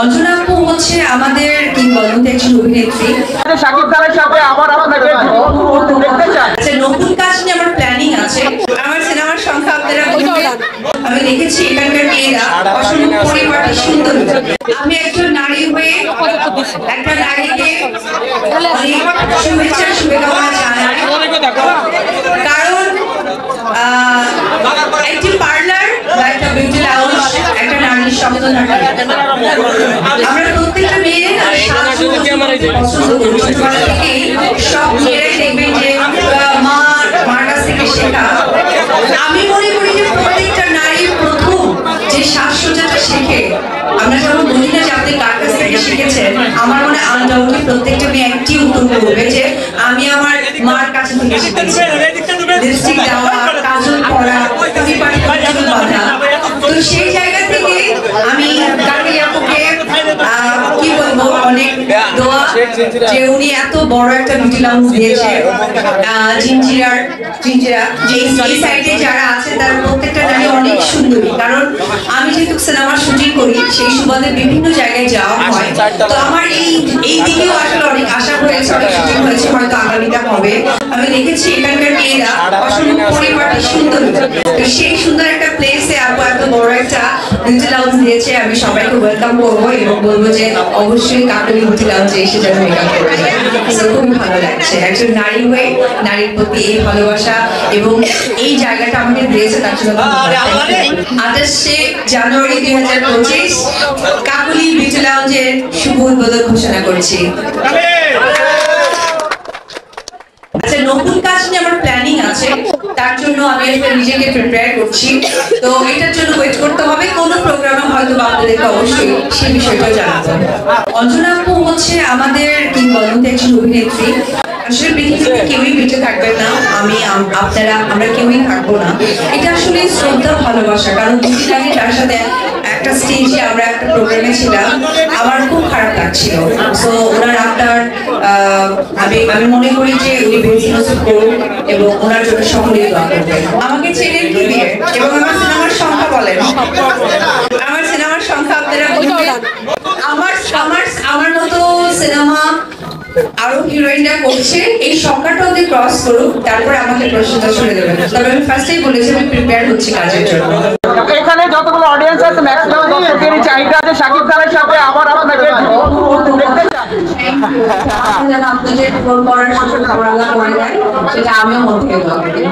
অঞ্জনা আপু হচ্ছে আমাদের কিংবদন্তি একজন অভিনেত্রী। শাকিব খানের সাথে আবার আপনাকে দেখতে চাই। আচ্ছা, নতুন কাজ নিয়ে আমার প্ল্যানিং আছে। আমার সিনেমার সংখ্যা আপনারা বলবেন। আমি দেখেছি এখানকার মেয়েরা অসম্ভব পরিপাটি সুন্দর। আমি একজন নারী হয়ে একটা নারীকে শুভেচ্ছা শুভকামনা জানাই, কারণ একটি পার্লার বা একটা বিউটি লাউঞ্জ একটা নারীর স্বপ্ন থাকে। আমরা প্রত্যেকটা মেয়ে পছন্দ করি, ছোটবেলা থেকেই সব মেয়েরাই দেখবেন যে মার কাছ থেকে শেখা। আমি মনে করি যে প্রত্যেকটা নারী প্রথম যে সাজসজ্জাটা শেখে, আমরা যখন বলি না যে আপনি কার কাছ থেকে শিখেছেন, আমার মনে হয় আনডাউটলি প্রত্যেকটা মেয়ে একটি উত্তর করবে যে আমি আমার মার কাছে থেকে শিখেছি। লিপস্টিক দেওয়া, কাজল পরা, চুল বাঁধা। তো সেই জায়গা থেকে আমি কাকি আপুকে কি বলবো, অনেক দোয়া যে উনি এত বড় একটা বিউটি লাউঞ্জ দিয়েছে। জিঞ্জিরা যে এই সাইডে যারা আছে তার প্রত্যেকটা নারী অনেক সুন্দরী, কারণ আমি যেহেতু সিনেমার শুটিং করি সেই সুবাদে বিভিন্ন জায়গায় যাওয়া হয়। তো আমার এই দিকেও আসলে অনেক আশা হয়েছে, অনেক শুটিং হয়েছে, হয়তো আগামীটা হবে। আমি দেখেছি এখানকার মেয়েরা অসম্ভব পরিপাটি সুন্দর। তো সেই সুন্দর একটা প্লেসে আপু এত বড় একটা বিউটি লাউঞ্জ দিয়েছে। আমি সবাইকে ওয়েলকাম করবো এবং বলবো যে অবশ্যই কাকলি বিউটি লাউঞ্জে এসে যেন মেকআপ করবে। খুবই ভালো লাগছে একজন নারী হয়ে নারীর প্রতি এই ভালোবাসা এবং এই জায়গাটা আমাকে দিয়েছে, তার জন্য 28শে জানুয়ারি 2025 কাকলি বিউটি লাউঞ্জের শুভ উদ্বোধন ঘোষণা করছি। আচ্ছা, নতুন কাজ নিয়ে আমার প্ল্যানিং আছে, তার জন্য আমি একটা নিজেকে প্রিপেয়ার করছি। তো এটার জন্য ওয়েট করতে হবে, কোনো প্রোগ্রামে হয়তো আপনাদেরকে অবশ্যই সেই বিষয়টা জানাবো। অঞ্জনা আপু হচ্ছে আমাদের কিংবদন্তি একজন অভিনেত্রী। আসলে পৃথিবীতে কেউই বেঁচে থাকবেন না, আমরা কেউই থাকবো না। এটা আসলে শ্রদ্ধা ভালোবাসা, কারণ দুদিন আগে তার সাথে একটা স্টেজে আমরা একটা প্রোগ্রামে ছিলাম, আমার খুব খারাপ লাগছিল। তো ওনার আপনার আমি মনে করি যে উনি বেশি নসিব করুন এবং ওনার জন্য সকলেই দোয়া করবেন। আমাকে চেনেন কি দিয়ে এবং আমার সিনেমার সংখ্যা বলেন। আমার সিনেমার সংখ্যা আপনারা বলবেন। আমার মতো সিনেমা আরো হিরোইনরা করছে, এই সংখ্যাটা ওদের ক্রস করুক, তারপর আমাকে প্রশ্নটা শুনে দেবেন। তবে আমি ফার্স্টেই বলেছি আমি প্রিপেয়ার হচ্ছি কাজের জন্য। এখানে যতগুলো অডিয়েন্স আছে ম্যাক্সিমাম দর্শকেরই চাহিদা আছে শাকিব খানের সাথে আবার আপনাকে দেখতে চাই। আপনাদের করার সুযোগ করে দেয়, সেটা আমিও মনে করি।